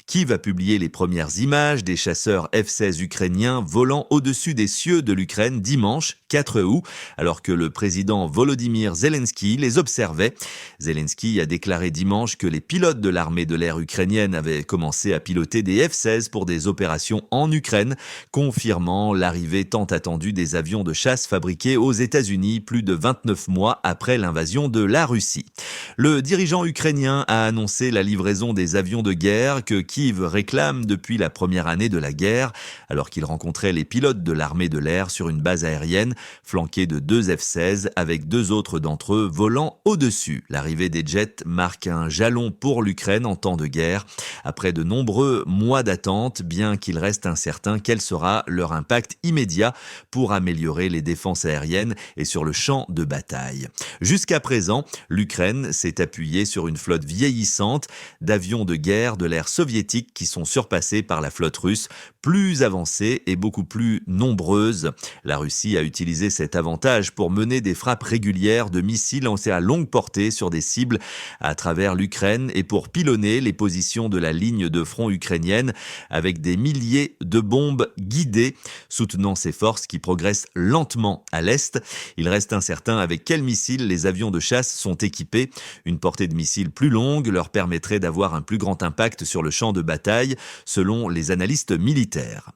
Kiev a publié les premières images des chasseurs F-16 ukrainiens volant au-dessus des cieux de l'Ukraine dimanche 4 août, alors que le président Volodymyr Zelensky les observait. Zelensky a déclaré dimanche que les pilotes de l'armée de l'air ukrainienne avaient commencé à piloter des F-16 pour des opérations en Ukraine, confirmant l'arrivée tant attendue des avions de chasse fabriqués aux États-Unis plus de 29 mois après l'invasion de la Russie. Le dirigeant ukrainien a annoncé la livraison des avions de guerre que Kiev réclame depuis la première année de la guerre, alors qu'il rencontrait les pilotes de l'armée de l'air sur une base aérienne flanquée de 2 F-16 avec 2 autres d'entre eux volant au-dessus. L'arrivée des jets marque un jalon pour l'Ukraine en temps de guerre. Après de nombreux mois d'attente, bien qu'il reste incertain quel sera leur impact immédiat pour améliorer les défenses aériennes et sur le champ de bataille. Jusqu'à présent, l'Ukraine s'est appuyée sur une flotte vieillissante d'avions de guerre de l'ère soviétique qui sont surpassés par la flotte russe, plus avancée et beaucoup plus nombreuse. La Russie a utilisé cet avantage pour mener des frappes régulières de missiles lancés à longue portée sur des cibles à travers l'Ukraine et pour pilonner les positions de la ligne de front ukrainienne avec des milliers de bombes guidées soutenant ces forces qui progressent lentement à l'est. Il reste incertain avec quels missiles les avions de chasse sont équipés. Une portée de missiles plus longue leur permettrait d'avoir un plus grand impact sur le champ de bataille, selon les analystes militaires.